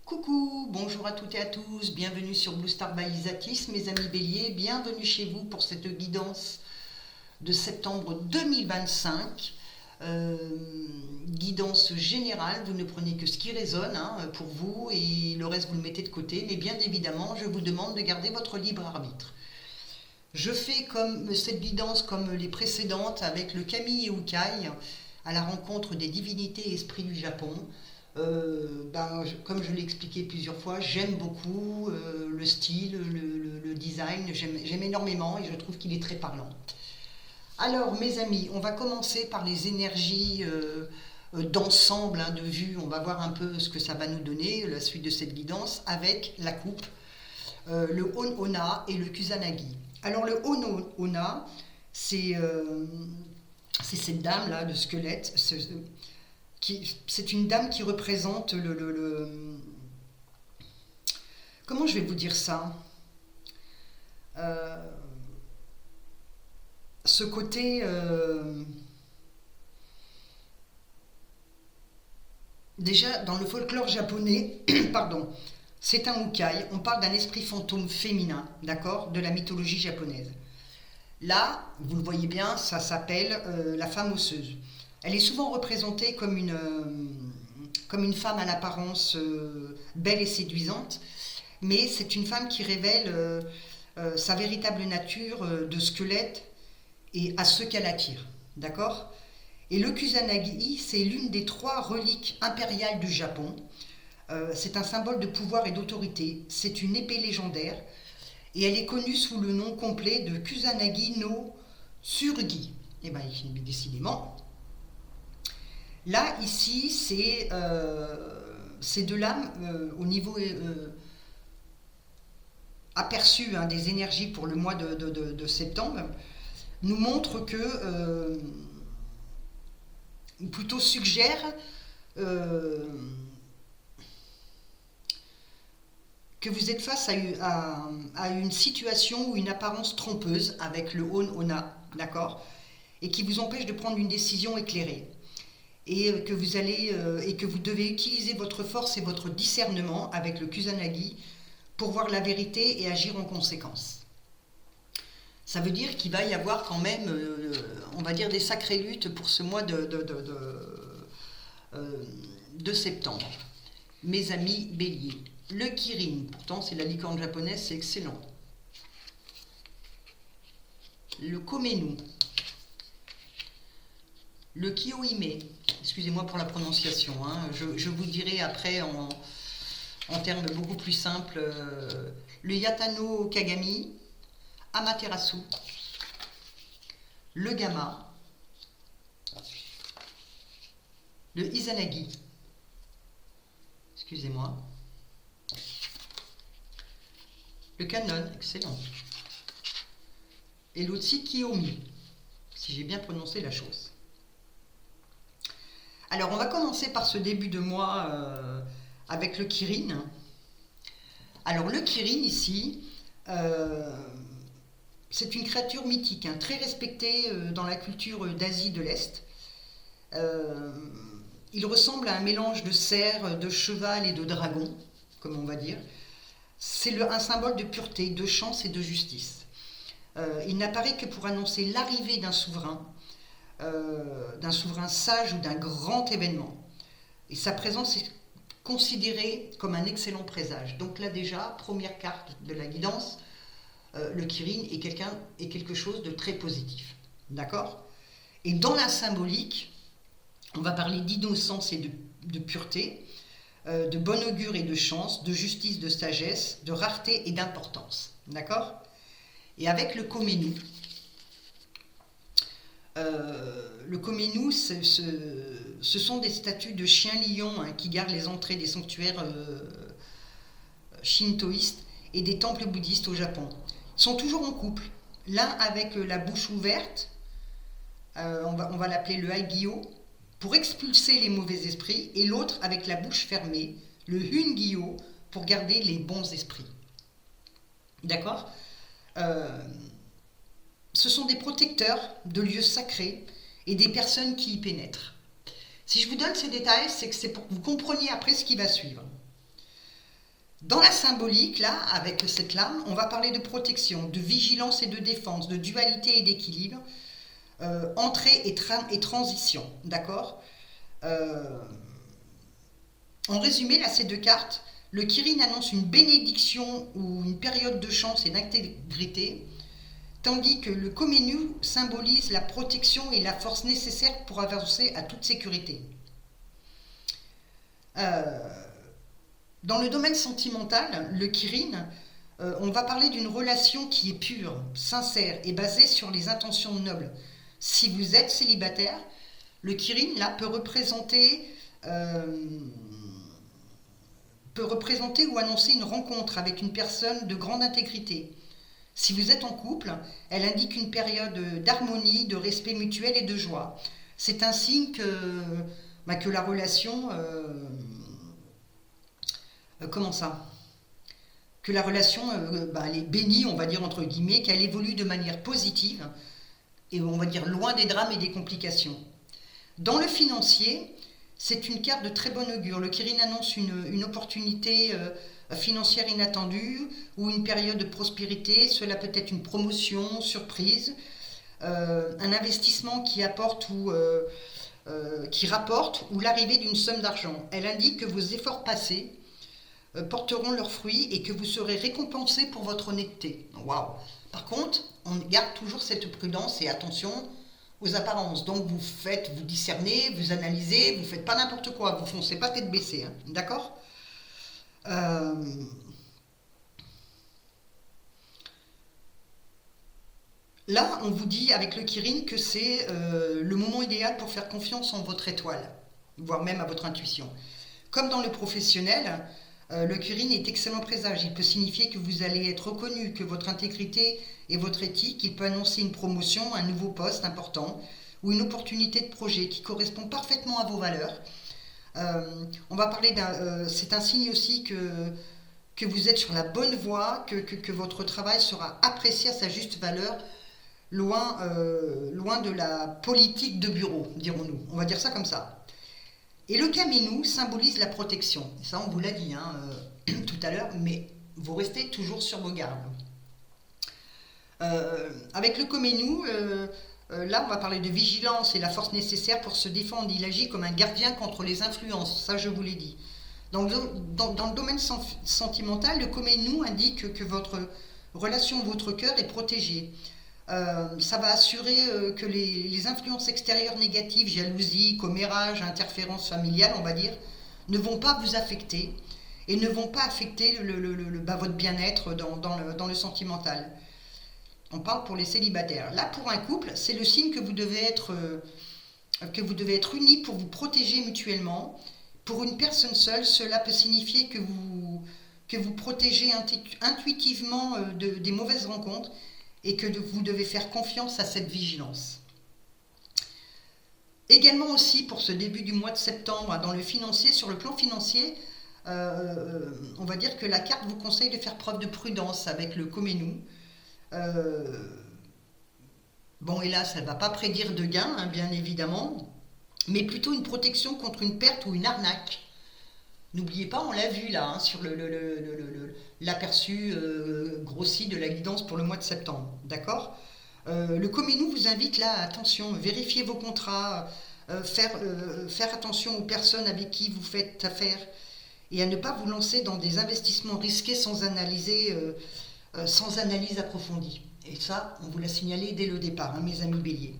Coucou, bonjour à toutes et à tous, bienvenue sur Blue Star by Isatis, mes amis béliers, bienvenue chez vous pour cette guidance de septembre 2025. Guidance générale, vous ne prenez que ce qui résonne pour vous et le reste vous le mettez de côté, mais bien évidemment je vous demande de garder votre libre arbitre. Je fais comme cette guidance comme les précédentes avec le Kami Ukai à la rencontre des divinités et esprits du Japon. Comme je l'ai expliqué plusieurs fois, j'aime beaucoup le style, le design, j'aime énormément et je trouve qu'il est très parlant. Alors mes amis, on va commencer par les énergies d'ensemble, de vue. On va voir un peu ce que ça va nous donner, la suite de cette guidance, avec la coupe, le On-Onna et le Kusanagi. Alors le On-Onna, c'est cette dame-là, de squelette, c'est une dame qui représente comment je vais vous dire ça, ce côté déjà dans le folklore japonais pardon, c'est un ukai, on parle d'un esprit fantôme féminin, d'accord, de la mythologie japonaise. Là, vous le voyez bien, ça s'appelle la femme osseuse. Elle est souvent représentée comme une femme à l'apparence belle et séduisante, mais c'est une femme qui révèle sa véritable nature de squelette et à ceux qu'elle attire, d'accord ? Et le Kusanagi, c'est l'une des 3 reliques impériales du Japon. C'est un symbole de pouvoir et d'autorité. C'est une épée légendaire et elle est connue sous le nom complet de Kusanagi no Tsurugi. Et bien, décidément. Là, ici, c'est de l'âme au niveau aperçu des énergies pour le mois de septembre, nous montre que, plutôt suggère que vous êtes face à une situation ou une apparence trompeuse avec le On-Onna, d'accord, et qui vous empêche de prendre une décision éclairée. Et que vous devez utiliser votre force et votre discernement avec le Kusanagi pour voir la vérité et agir en conséquence. Ça veut dire qu'il va y avoir quand même, on va dire, des sacrées luttes pour ce mois de septembre. Mes amis béliers. Le Kirin, pourtant c'est la licorne japonaise, c'est excellent. Le Komenu. Le Kiyohime, excusez-moi pour la prononciation, je vous dirai après en termes beaucoup plus simples, le Yatano Kagami, Amaterasu, le Gamma, le Izanagi, excusez-moi, le Kanon, excellent, et le Tsukiyomi, si j'ai bien prononcé la chose. Alors, on va commencer par ce début de mois avec le Kirin. Alors, le Kirin, ici, c'est une créature mythique, très respectée dans la culture d'Asie de l'Est. Il ressemble à un mélange de cerf, de cheval et de dragon, comme on va dire. C'est un symbole de pureté, de chance et de justice. Il n'apparaît que pour annoncer l'arrivée d'un souverain sage ou d'un grand événement. Et sa présence est considérée comme un excellent présage. Donc là déjà, première carte de la guidance, le Kirin est quelque chose de très positif. D'accord ? Et dans la symbolique, on va parler d'innocence et de pureté, de bon augure et de chance, de justice, de sagesse, de rareté et d'importance. D'accord ? Et avec le Komenu, ce sont des statues de chiens-lions qui gardent les entrées des sanctuaires shintoïstes et des temples bouddhistes au Japon. Ils sont toujours en couple, l'un avec la bouche ouverte, on va l'appeler le Haigyo, pour expulser les mauvais esprits, et l'autre avec la bouche fermée, le Hungyo, pour garder les bons esprits. D'accord ? Ce sont des protecteurs de lieux sacrés et des personnes qui y pénètrent. Si je vous donne ces détails, c'est que c'est pour que vous compreniez après ce qui va suivre. Dans la symbolique, là, avec cette lame, on va parler de protection, de vigilance et de défense, de dualité et d'équilibre, entrée et transition, d'accord. En résumé, là, ces deux cartes, le Kirin annonce une bénédiction ou une période de chance et d'intégrité, tandis que le Komenu symbolise la protection et la force nécessaire pour avancer à toute sécurité. Dans le domaine sentimental, le Kirin, on va parler d'une relation qui est pure, sincère et basée sur les intentions nobles. Si vous êtes célibataire, le Kirin là peut représenter ou annoncer une rencontre avec une personne de grande intégrité. Si vous êtes en couple, elle indique une période d'harmonie, de respect mutuel et de joie. C'est un signe que la relation... comment ça que la relation elle est bénie, on va dire entre guillemets, qu'elle évolue de manière positive et on va dire loin des drames et des complications. Dans le financier, c'est une carte de très bon augure. Le Kirin annonce une opportunité financière inattendue ou une période de prospérité. Cela peut être une promotion, surprise, un investissement qui apporte qui rapporte ou l'arrivée d'une somme d'argent. Elle indique que vos efforts passés porteront leurs fruits et que vous serez récompensé pour votre honnêteté. Waouh! Par contre, on garde toujours cette prudence et attention aux apparences. Donc vous discernez, vous analysez, vous faites pas n'importe quoi, vous foncez pas tête baissée, hein, d'accord? Là, on vous dit avec le Kirin que c'est le moment idéal pour faire confiance en votre étoile, voire même à votre intuition. Comme dans le professionnel, le Kirin est excellent présage. Il peut signifier que vous allez être reconnu, que votre intégrité et votre éthique. Il peut annoncer une promotion, un nouveau poste important ou une opportunité de projet qui correspond parfaitement à vos valeurs. On va parler c'est un signe aussi que vous êtes sur la bonne voie, que votre travail sera apprécié à sa juste valeur, loin de la politique de bureau, dirons-nous. On va dire ça comme ça. Et le Kamenu symbolise la protection. Ça, on vous l'a dit tout à l'heure, mais vous restez toujours sur vos gardes. Avec le Komenu, là, on va parler de vigilance et la force nécessaire pour se défendre. Il agit comme un gardien contre les influences, ça je vous l'ai dit. Dans le domaine sentimental, le Komenu indique que votre relation, votre cœur est protégé. Ça va assurer que les influences extérieures négatives, jalousie, commérage, interférences familiales, on va dire, ne vont pas vous affecter et ne vont pas affecter votre bien-être dans le sentimental. On parle pour les célibataires. Là, pour un couple, c'est le signe que vous devez être unis pour vous protéger mutuellement. Pour une personne seule, cela peut signifier que vous protégez intuitivement des mauvaises rencontres et que vous devez faire confiance à cette vigilance. Également aussi pour ce début du mois de septembre, dans le financier, sur le plan financier, on va dire que la carte vous conseille de faire preuve de prudence avec le Komenu. Bon, hélas, elle ne va pas prédire de gain, bien évidemment, mais plutôt une protection contre une perte ou une arnaque. N'oubliez pas, on l'a vu là, sur l'aperçu grossi de la guidance pour le mois de septembre. D'accord ? Le Komenu vous invite là, attention, vérifiez vos contrats, faire attention aux personnes avec qui vous faites affaire et à ne pas vous lancer dans des investissements risqués sans analyse approfondie. Et ça, on vous l'a signalé dès le départ, mes amis béliers.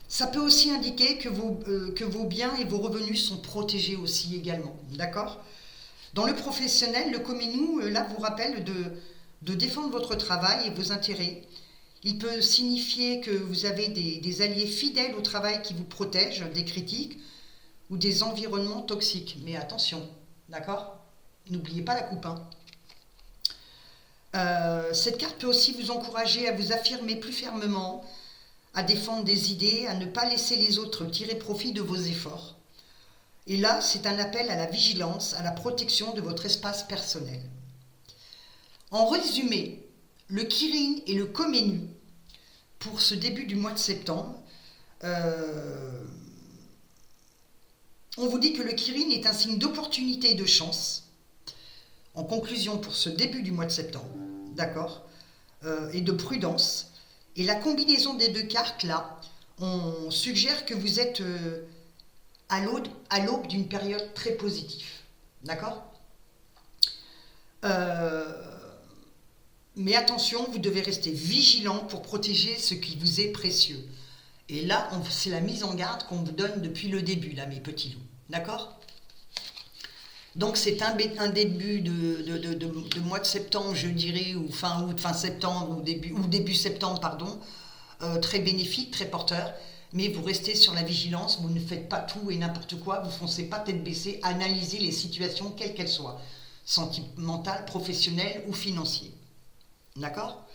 Ça peut aussi indiquer que vos biens et vos revenus sont protégés aussi également, d'accord ? Dans le professionnel, le Komenu, là, vous rappelle de défendre votre travail et vos intérêts. Il peut signifier que vous avez des alliés fidèles au travail qui vous protègent des critiques ou des environnements toxiques. Mais attention, d'accord ? N'oubliez pas la coupe, hein. Cette carte peut aussi vous encourager à vous affirmer plus fermement, à défendre des idées, à ne pas laisser les autres tirer profit de vos efforts. Et là, c'est un appel à la vigilance, à la protection de votre espace personnel. En résumé, le Kirin et le Komenu, pour ce début du mois de septembre, on vous dit que le Kirin est un signe d'opportunité et de chance. En conclusion, pour ce début du mois de septembre, d'accord, et de prudence, et la combinaison des deux cartes là, on suggère que vous êtes à l'aube d'une période très positive, d'accord. Mais attention, vous devez rester vigilant pour protéger ce qui vous est précieux. Et là, c'est la mise en garde qu'on vous donne depuis le début, là, mes petits loups. D'accord? Donc, c'est un début de mois de septembre, je dirais, ou fin août, fin septembre, ou début septembre, pardon, très bénéfique, très porteur. Mais vous restez sur la vigilance, vous ne faites pas tout et n'importe quoi, vous ne foncez pas tête baissée, analysez les situations, quelles qu'elles soient, sentimentales, professionnelles ou financières. D'accord?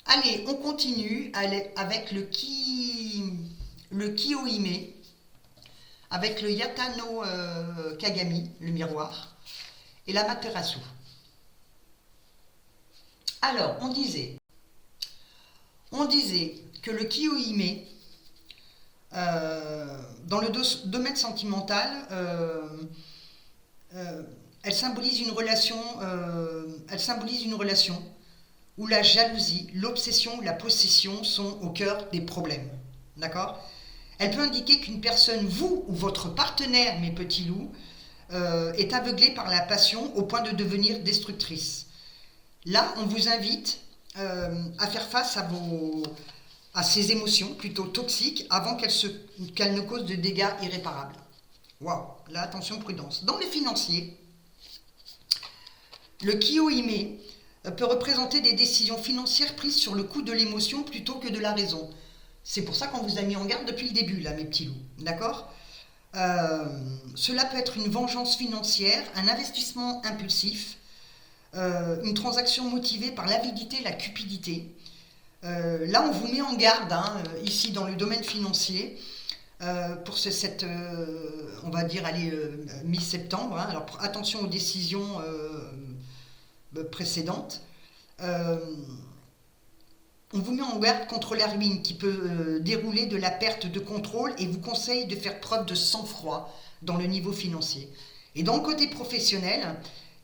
Allez, on continue avec le Kiyohime, avec le Yata no Kagami, le miroir, et la Materasu. Alors, on disait que le Kiyohime, dans le domaine sentimental, elle symbolise une relation où la jalousie, l'obsession ou la possession sont au cœur des problèmes. D'accord ? Elle peut indiquer qu'une personne, vous ou votre partenaire, mes petits loups, est aveuglé par la passion au point de devenir destructrice. Là, on vous invite à faire face à ces émotions plutôt toxiques avant qu'elles ne causent de dégâts irréparables. Waouh, là, attention, prudence. Dans les financiers, le Kiyohime peut représenter des décisions financières prises sur le coup de l'émotion plutôt que de la raison. C'est pour ça qu'on vous a mis en garde depuis le début, là, mes petits loups. D'accord ? Cela peut être une vengeance financière, un investissement impulsif, une transaction motivée par l'avidité et la cupidité. Là, on vous met en garde, ici, dans le domaine financier, pour on va dire, mi-septembre. Alors, attention aux décisions précédentes. On vous met en garde contre la ruine qui peut dérouler de la perte de contrôle et vous conseille de faire preuve de sang-froid dans le niveau financier. Et dans le côté professionnel,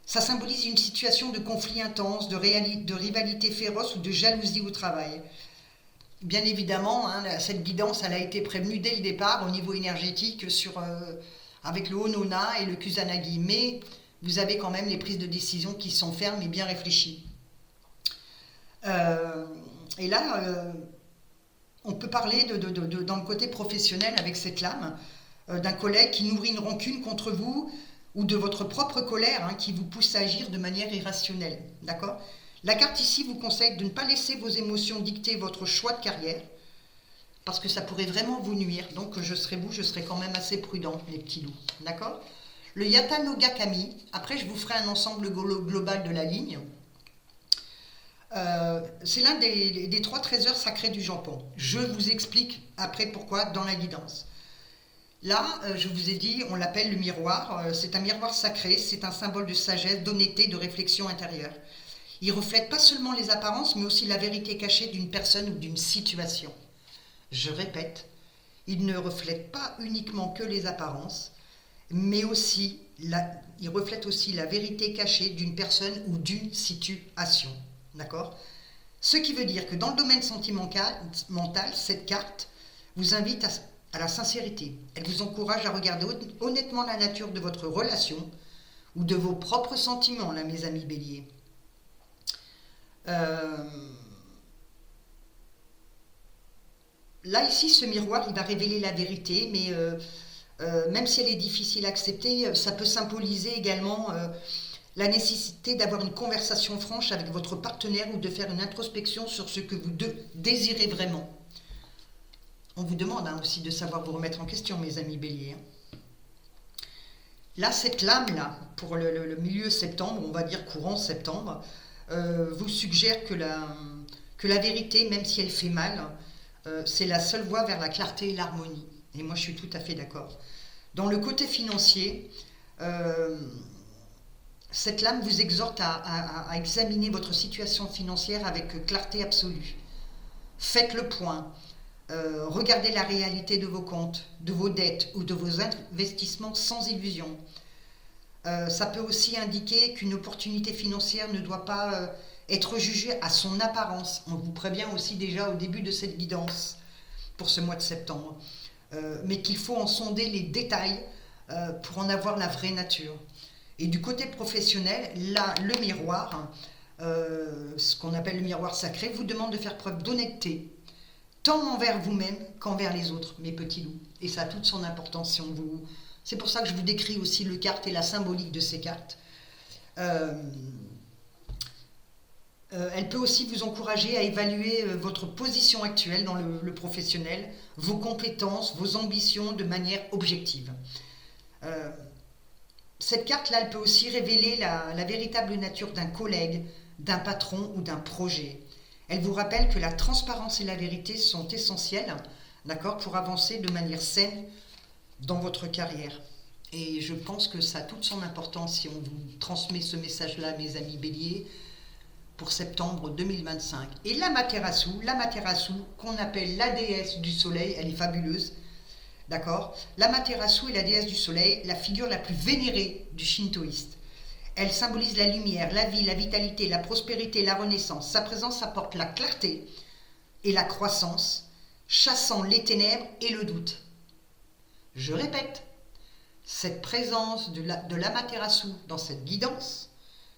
ça symbolise une situation de conflit intense, de rivalité féroce ou de jalousie au travail. Bien évidemment, cette guidance elle a été prévenue dès le départ au niveau énergétique avec le Honona et le Kusanagi. Mais vous avez quand même les prises de décision qui sont fermes et bien réfléchies. Et là, on peut parler dans le côté professionnel avec cette lame, d'un collègue qui nourrit une rancune contre vous ou de votre propre colère qui vous pousse à agir de manière irrationnelle. D'accord ? La carte ici vous conseille de ne pas laisser vos émotions dicter votre choix de carrière parce que ça pourrait vraiment vous nuire. Donc je serai quand même assez prudent, les petits loups. D'accord ? Le Yata no Gakami, après je vous ferai un ensemble global de la ligne. C'est l'un des 3 trésors sacrés du Japon. Je vous explique après pourquoi dans la guidance. Là, je vous ai dit, on l'appelle le miroir. C'est un miroir sacré, c'est un symbole de sagesse, d'honnêteté, de réflexion intérieure. Il reflète pas seulement les apparences, mais aussi la vérité cachée d'une personne ou d'une situation. Je répète, il ne reflète pas uniquement que les apparences, mais aussi il reflète aussi la vérité cachée d'une personne ou d'une situation. D'accord ? Ce qui veut dire que dans le domaine sentimental, cette carte vous invite à la sincérité. Elle vous encourage à regarder honnêtement la nature de votre relation ou de vos propres sentiments, là, mes amis béliers. Là, ici, ce miroir, il va révéler la vérité, mais même si elle est difficile à accepter, ça peut symboliser également la nécessité d'avoir une conversation franche avec votre partenaire ou de faire une introspection sur ce que vous désirez vraiment. On vous demande aussi de savoir vous remettre en question, mes amis béliers. Là, cette lame-là, pour le milieu septembre, on va dire courant septembre, vous suggère que la vérité, même si elle fait mal, c'est la seule voie vers la clarté et l'harmonie. Et moi, je suis tout à fait d'accord. Dans le côté financier, cette lame vous exhorte à examiner votre situation financière avec clarté absolue. Faites le point. Regardez la réalité de vos comptes, de vos dettes ou de vos investissements sans illusion. Ça peut aussi indiquer qu'une opportunité financière ne doit pas être jugée à son apparence. On vous prévient aussi déjà au début de cette guidance pour ce mois de septembre. Mais qu'il faut en sonder les détails pour en avoir la vraie nature. Et du côté professionnel, là, le miroir, ce qu'on appelle le miroir sacré, vous demande de faire preuve d'honnêteté, tant envers vous-même qu'envers les autres, mes petits loups. Et ça a toute son importance si on vous... C'est pour ça que je vous décris aussi le cartes et la symbolique de ces cartes. Elle peut aussi vous encourager à évaluer votre position actuelle dans le professionnel, vos compétences, vos ambitions de manière objective. Cette carte-là, elle peut aussi révéler la véritable nature d'un collègue, d'un patron ou d'un projet. Elle vous rappelle que la transparence et la vérité sont essentielles, d'accord, pour avancer de manière saine dans votre carrière. Et je pense que ça a toute son importance si on vous transmet ce message-là, mes amis béliers, pour septembre 2025. Et l'Amaterasu, qu'on appelle la déesse du soleil, elle est fabuleuse, d'accord. L'Amaterasu est la déesse du soleil, la figure la plus vénérée du shintoïste. Elle symbolise la lumière, la vie, la vitalité, la prospérité, la renaissance. Sa présence apporte la clarté et la croissance, chassant les ténèbres et le doute. Je répète, cette présence de l'Amaterasu dans cette guidance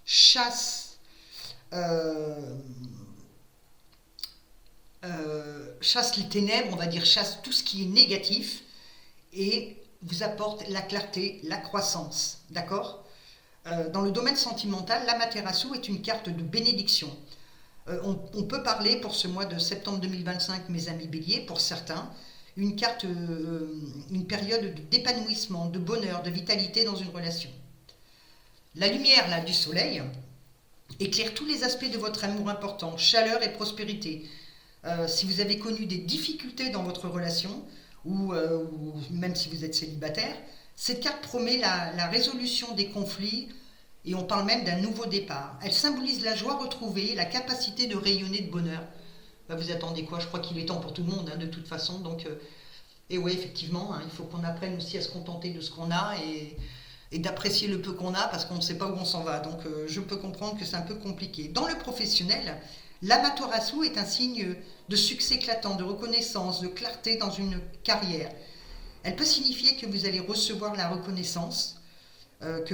chasse les ténèbres, on va dire chasse tout ce qui est négatif et vous apporte la clarté, la croissance, d'accord. Dans le domaine sentimental, l'Amaterasu est une carte de bénédiction. On peut parler pour ce mois de septembre 2025, mes amis béliers, pour certains, une période d'épanouissement, de bonheur, de vitalité dans une relation. La lumière là, du soleil éclaire tous les aspects de votre amour important, chaleur et prospérité. Si vous avez connu des difficultés dans votre relation, ou même si vous êtes célibataire, cette carte promet la résolution des conflits et on parle même d'un nouveau départ. Elle symbolise la joie retrouvée, la capacité de rayonner de bonheur. Vous attendez quoi? Je crois qu'il est temps pour tout le monde, de toute façon. Donc, et oui, effectivement, il faut qu'on apprenne aussi à se contenter de ce qu'on a et d'apprécier le peu qu'on a parce qu'on ne sait pas où on s'en va. Donc, je peux comprendre que c'est un peu compliqué. Dans le professionnel, l'Amaterasu est un signe de succès éclatant, de reconnaissance, de clarté dans une carrière. Elle peut signifier que vous allez recevoir la reconnaissance que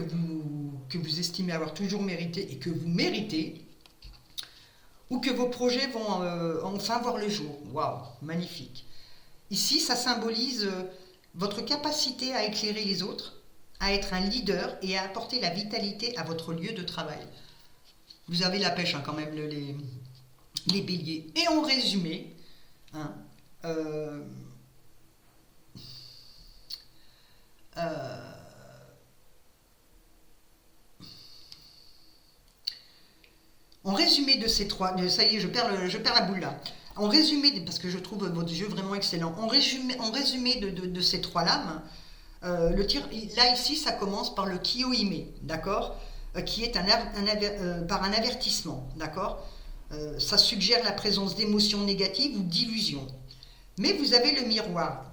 vous estimez avoir toujours mérité et que vous méritez, ou que vos projets vont enfin voir le jour. Waouh, magnifique. Ici, ça symbolise votre capacité à éclairer les autres, à être un leader et à apporter la vitalité à votre lieu de travail. Vous avez la pêche quand même, les béliers. Et en résumé, en résumé de ces trois, ça y est, je perds la boule là. En résumé, parce que je trouve votre jeu vraiment excellent, en résumé de ces trois lames, le tir, là ici ça commence par le Kiyohime, d'accord, qui est par un avertissement, d'accord. Ça suggère la présence d'émotions négatives ou d'illusions. Mais vous avez le miroir,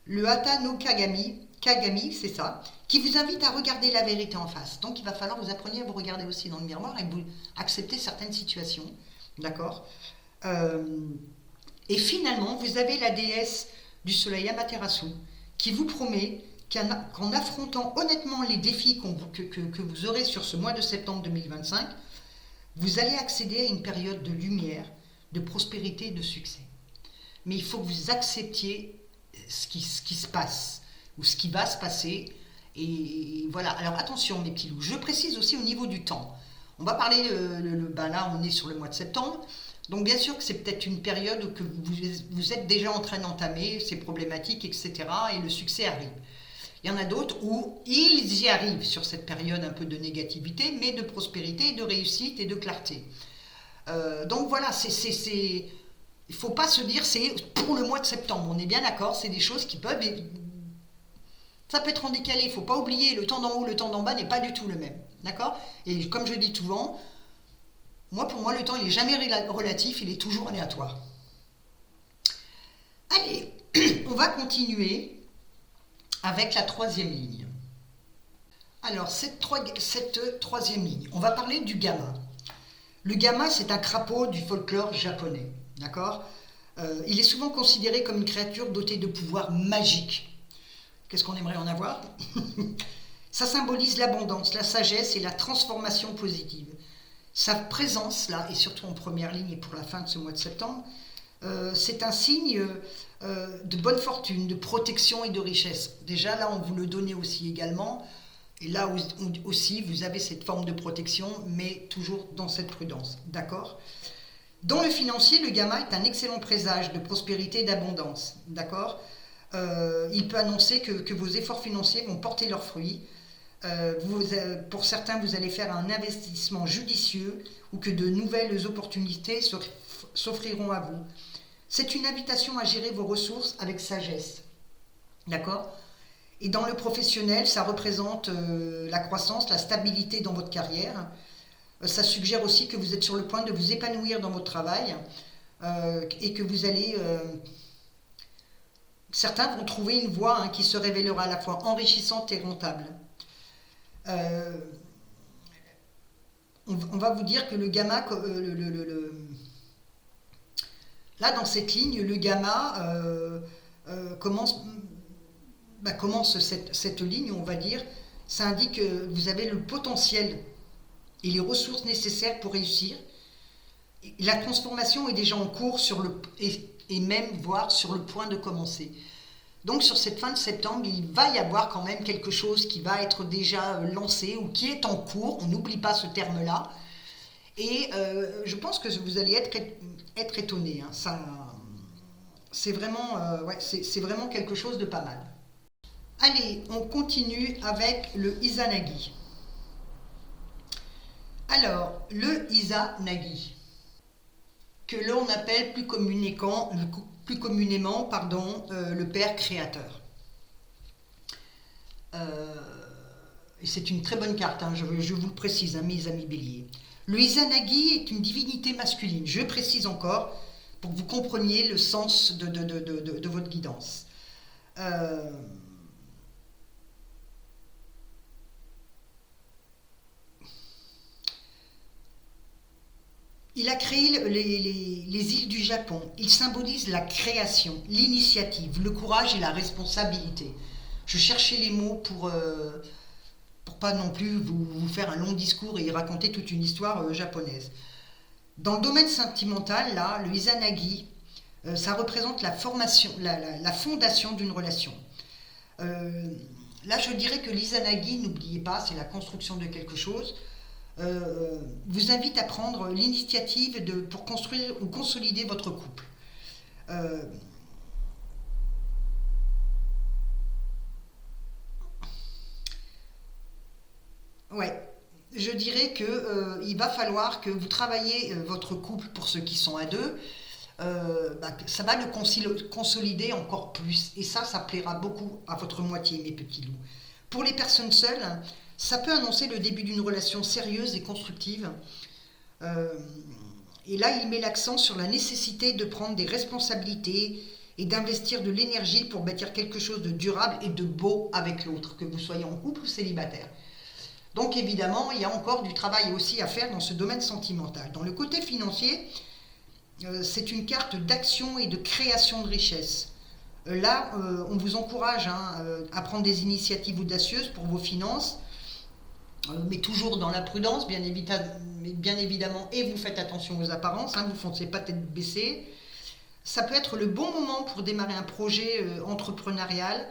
le Hata no Kagami, c'est ça, qui vous invite à regarder la vérité en face. Donc il va falloir vous appreniez à vous regarder aussi dans le miroir et vous accepter certaines situations, d'accord. Et finalement, vous avez la déesse du soleil Amaterasu qui vous promet qu'en affrontant honnêtement les défis que vous aurez sur ce mois de septembre 2025, vous allez accéder à une période de lumière, de prospérité et de succès. Mais il faut que vous acceptiez ce qui se passe ou ce qui va se passer. Et voilà. Alors attention mes petits loups, je précise aussi au niveau du temps. On va parler, là on est sur le mois de septembre. Donc bien sûr que c'est peut-être une période où que vous êtes déjà en train d'entamer ces problématiques, etc. Et le succès arrive. Il y en a d'autres où ils y arrivent sur cette période un peu de négativité, mais de prospérité, de réussite et de clarté. Donc voilà, il ne faut pas se dire c'est pour le mois de septembre. On est bien d'accord, c'est des choses qui peuvent... Ça peut être en décalé, il ne faut pas oublier, le temps d'en haut, le temps d'en bas n'est pas du tout le même. D'accord? Et comme je dis souvent, pour moi, le temps, il n'est jamais relatif, il est toujours aléatoire. Allez, on va continuer avec la troisième ligne. Alors, cette troisième ligne, on va parler du gamma. Le gamma, c'est un crapaud du folklore japonais, d'accord. Il est souvent considéré comme une créature dotée de pouvoirs magiques. Qu'est-ce qu'on aimerait en avoir? Ça symbolise l'abondance, la sagesse et la transformation positive. Sa présence, là, et surtout en première ligne et pour la fin de ce mois de septembre, c'est un signe de bonne fortune, de protection et de richesse. Déjà, là, on vous le donnait aussi également. Et là aussi, vous avez cette forme de protection, mais toujours dans cette prudence. D'accord? Dans le financier, le gamma est un excellent présage de prospérité et d'abondance. D'accord? Il peut annoncer que vos efforts financiers vont porter leurs fruits. Pour certains, vous allez faire un investissement judicieux ou que de nouvelles opportunités s'offriront à vous. C'est une invitation à gérer vos ressources avec sagesse. D'accord? Et dans le professionnel, ça représente la croissance, la stabilité dans votre carrière. Ça suggère aussi que vous êtes sur le point de vous épanouir dans votre travail et que vous allez... certains vont trouver une voie qui se révélera à la fois enrichissante et rentable. On va vous dire que le gamma... là, dans cette ligne, le gamma commence cette ligne, on va dire. Ça indique que vous avez le potentiel et les ressources nécessaires pour réussir. La transformation est déjà en cours et même voire sur le point de commencer. Donc sur cette fin de septembre, il va y avoir quand même quelque chose qui va être déjà lancé ou qui est en cours. On n'oublie pas ce terme-là. Et je pense que vous allez être étonné. C'est vraiment quelque chose de pas mal. Allez, on continue avec le Izanagi. Alors, le Izanagi, que l'on appelle plus communément le Père Créateur. Et c'est une très bonne carte, je vous le précise, mes amis béliers. Le Izanagi est une divinité masculine, je précise encore, pour que vous compreniez le sens de votre guidance. Il a créé les îles du Japon. Il symbolise la création, l'initiative, le courage et la responsabilité. Je cherchais les mots pour pas non plus vous faire un long discours et raconter toute une histoire japonaise. Dans le domaine sentimental, là, le Izanagi, ça représente la fondation d'une relation. Là, je dirais que l'Izanagi, n'oubliez pas, c'est la construction de quelque chose. Vous invite à prendre l'initiative pour construire ou consolider votre couple. Je dirais que il va falloir que vous travaillez votre couple pour ceux qui sont à deux. Ça va le consolider encore plus. Et ça plaira beaucoup à votre moitié, mes petits loups. Pour les personnes seules, ça peut annoncer le début d'une relation sérieuse et constructive. Et là, il met l'accent sur la nécessité de prendre des responsabilités et d'investir de l'énergie pour bâtir quelque chose de durable et de beau avec l'autre, que vous soyez en couple ou célibataire. Donc évidemment, il y a encore du travail aussi à faire dans ce domaine sentimental. Dans le côté financier, c'est une carte d'action et de création de richesse. Là, on vous encourage à prendre des initiatives audacieuses pour vos finances, mais toujours dans la prudence, bien évidemment, et vous faites attention aux apparences, vous ne foncez pas tête baissée. Ça peut être le bon moment pour démarrer un projet entrepreneurial.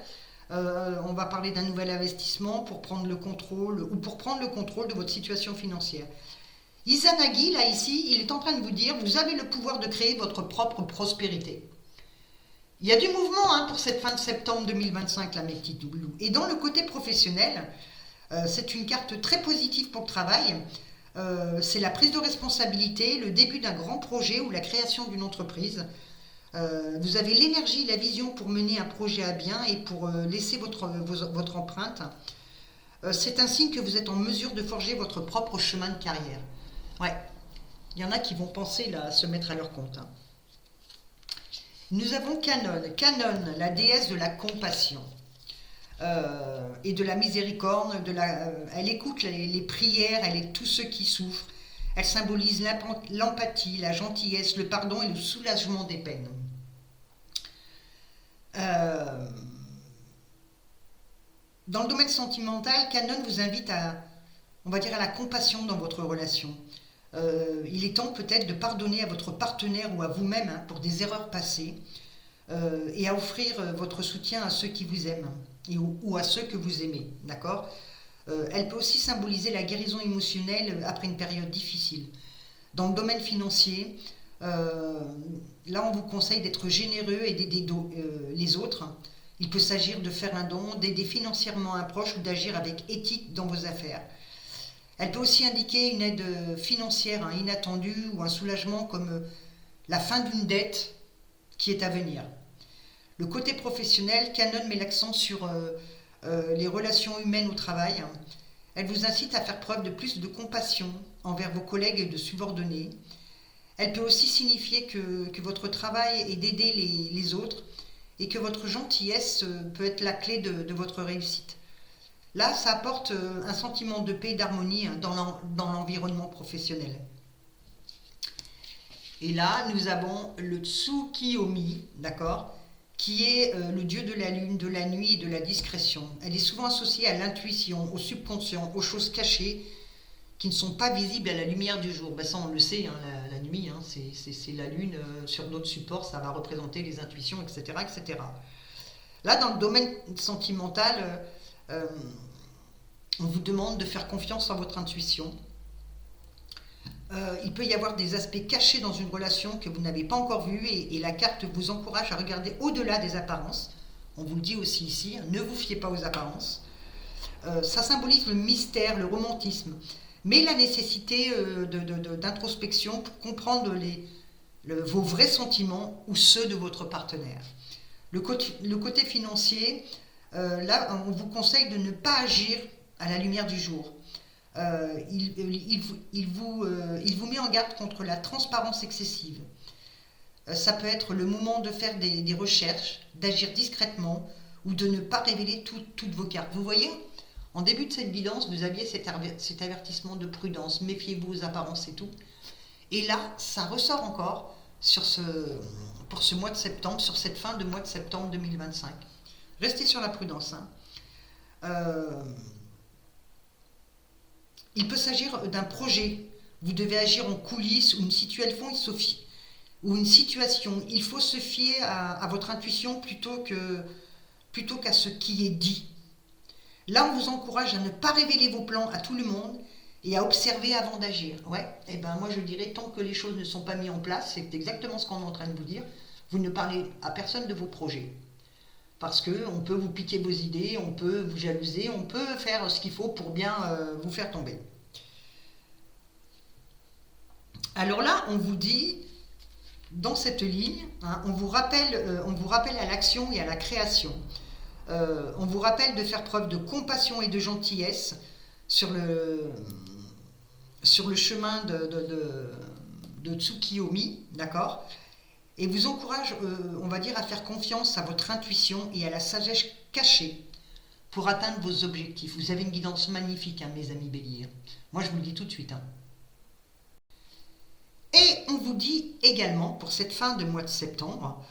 On va parler d'un nouvel investissement pour prendre le contrôle de votre situation financière. Izanagi, là, ici, il est en train de vous dire, vous avez le pouvoir de créer votre propre prospérité. Il y a du mouvement pour cette fin de septembre 2025, là, mes petits doulous. Et dans le côté professionnel, c'est une carte très positive pour le travail. C'est la prise de responsabilité, le début d'un grand projet ou la création d'une entreprise. Vous avez l'énergie, la vision pour mener un projet à bien et pour laisser votre empreinte. C'est un signe que vous êtes en mesure de forger votre propre chemin de carrière. Il y en a qui vont penser là, à se mettre à leur compte. Nous avons Canon, la déesse de la compassion. et de la miséricorde, elle écoute les prières, elle est tous ceux qui souffrent. Elle symbolise l'empathie, la gentillesse, le pardon et le soulagement des peines. Dans le domaine sentimental, Canon vous invite on va dire, à la compassion dans votre relation. Il est temps peut-être de pardonner à votre partenaire ou à vous-même pour des erreurs passées et à offrir votre soutien à ceux qui vous aiment ou à ceux que vous aimez, d'accord ? Elle peut aussi symboliser la guérison émotionnelle après une période difficile. Dans le domaine financier, là on vous conseille d'être généreux et d'aider les autres. Il peut s'agir de faire un don, d'aider financièrement un proche ou d'agir avec éthique dans vos affaires. Elle peut aussi indiquer une aide financière inattendue ou un soulagement comme la fin d'une dette qui est à venir. Le côté professionnel, Canon met l'accent sur les relations humaines au travail. Elle vous incite à faire preuve de plus de compassion envers vos collègues et de subordonnés. Elle peut aussi signifier que votre travail est d'aider les autres et que votre gentillesse peut être la clé de votre réussite. Là, ça apporte un sentiment de paix et d'harmonie dans l'environnement professionnel. Et là, nous avons le Tsukiyomi, d'accord, qui est le dieu de la lune, de la nuit et de la discrétion. Elle est souvent associée à l'intuition, au subconscient, aux choses cachées qui ne sont pas visibles à la lumière du jour. Ben ça, on le sait, la nuit, c'est la lune. Sur d'autres supports, ça va représenter les intuitions, etc., etc. Là, dans le domaine sentimental, on vous demande de faire confiance en votre intuition. Il peut y avoir des aspects cachés dans une relation que vous n'avez pas encore vus et la carte vous encourage à regarder au-delà des apparences. On vous le dit aussi ici, ne vous fiez pas aux apparences. Ça symbolise le mystère, le romantisme, mais la nécessité d'introspection pour comprendre vos vrais sentiments ou ceux de votre partenaire. Le côté financier, là, on vous conseille de ne pas agir à la lumière du jour. Il vous met en garde contre la transparence excessive. Ça peut être le moment de faire des recherches, d'agir discrètement ou de ne pas révéler toutes vos cartes. Vous voyez, en début de cette guidance, vous aviez cet avertissement de prudence, méfiez-vous aux apparences et tout. Et là, ça ressort encore pour ce mois de septembre, sur cette fin de mois de septembre 2025. Restez sur la prudence. Il peut s'agir d'un projet. Vous devez agir en coulisses ou une situation. Il faut se fier à votre intuition plutôt qu'à ce qui est dit. Là, on vous encourage à ne pas révéler vos plans à tout le monde et à observer avant d'agir. Ouais, et ben moi je dirais, tant que les choses ne sont pas mises en place, c'est exactement ce qu'on est en train de vous dire, vous ne parlez à personne de vos projets. Parce qu'on peut vous piquer vos idées, on peut vous jalouser, on peut faire ce qu'il faut pour bien vous faire tomber. Alors là, on vous dit, dans cette ligne, on vous rappelle à l'action et à la création. On vous rappelle de faire preuve de compassion et de gentillesse sur le chemin de Tsukiyomi, d'accord ? Et vous encourage, on va dire, à faire confiance à votre intuition et à la sagesse cachée pour atteindre vos objectifs. Vous avez une guidance magnifique, mes amis béliers. Moi, je vous le dis tout de suite. Et on vous dit également, pour cette fin de mois de septembre,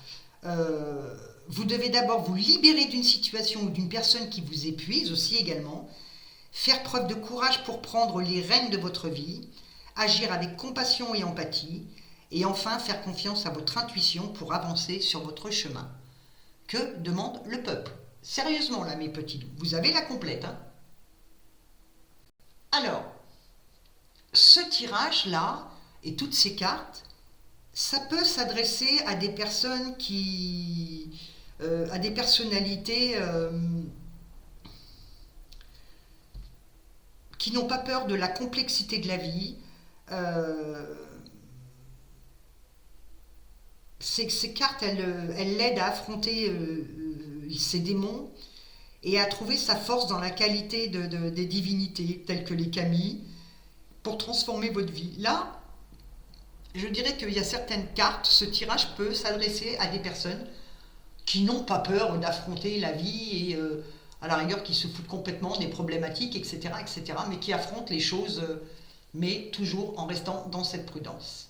vous devez d'abord vous libérer d'une situation ou d'une personne qui vous épuise aussi également, faire preuve de courage pour prendre les rênes de votre vie, agir avec compassion et empathie, et enfin faire confiance à votre intuition pour avancer sur votre chemin. Que demande le peuple ? Sérieusement là, mes petits loups, vous avez la complète. Alors, ce tirage-là, et toutes ces cartes, ça peut s'adresser à des personnes à des personnalités qui n'ont pas peur de la complexité de la vie. Ces cartes, elles l'aident à affronter ses démons et à trouver sa force dans la qualité des divinités, telles que les kami, pour transformer votre vie. Là, je dirais qu'il y a certaines cartes, ce tirage peut s'adresser à des personnes qui n'ont pas peur d'affronter la vie et à la rigueur qui se foutent complètement des problématiques, etc., mais qui affrontent les choses, mais toujours en restant dans cette prudence.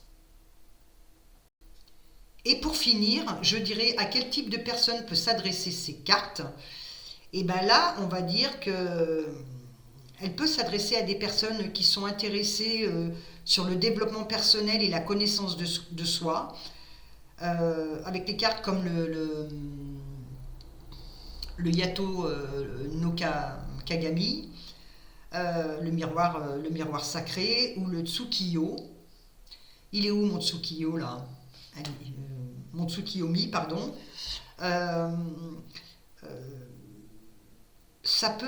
Et pour finir, je dirais à quel type de personne peut s'adresser ces cartes. Et bien là, on va dire que elle peut s'adresser à des personnes qui sont intéressées sur le développement personnel et la connaissance de soi, avec des cartes comme le Yato no Kagami, le miroir sacré, ou le Tsukiyo. Il est où mon Tsukiyo là? Mon Tsukiyomi, pardon. Euh, ça peut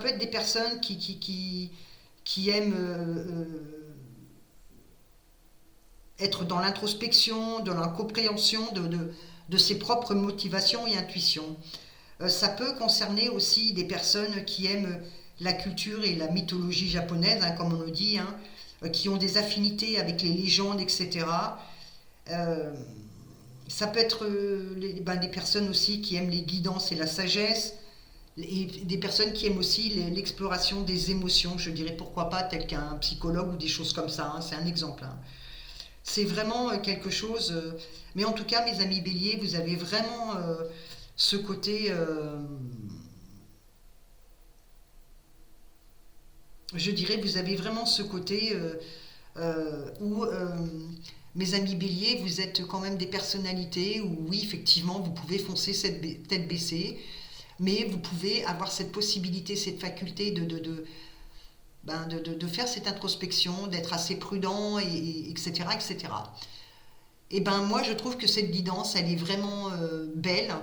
être des personnes qui aiment être dans l'introspection, dans la compréhension de ses propres motivations et intuitions. Ça peut concerner aussi des personnes qui aiment la culture et la mythologie japonaise, hein, comme on le dit, hein, qui ont des affinités avec les légendes, etc. Ça peut être des personnes aussi qui aiment les guidances et la sagesse, et des personnes qui aiment aussi l'exploration des émotions, je dirais pourquoi pas, tel qu'un psychologue ou des choses comme ça, hein, c'est un exemple. Hein. C'est vraiment quelque chose... mais en tout cas, mes amis béliers, vous avez vraiment ce côté... je dirais, vous avez vraiment ce côté où... mes amis béliers, vous êtes quand même des personnalités où oui, effectivement, vous pouvez foncer cette tête baissée, mais vous pouvez avoir cette possibilité, cette faculté de faire cette introspection, d'être assez prudent, etc., etc. Et ben moi, je trouve que cette guidance, elle est vraiment belle.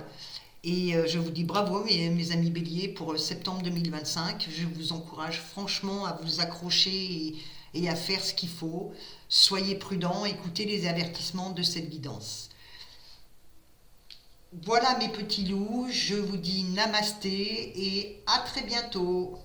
Et je vous dis bravo, mes amis béliers, pour septembre 2025. Je vous encourage franchement à vous accrocher et à faire ce qu'il faut. Soyez prudents, écoutez les avertissements de cette guidance. Voilà mes petits loups, je vous dis namasté et à très bientôt.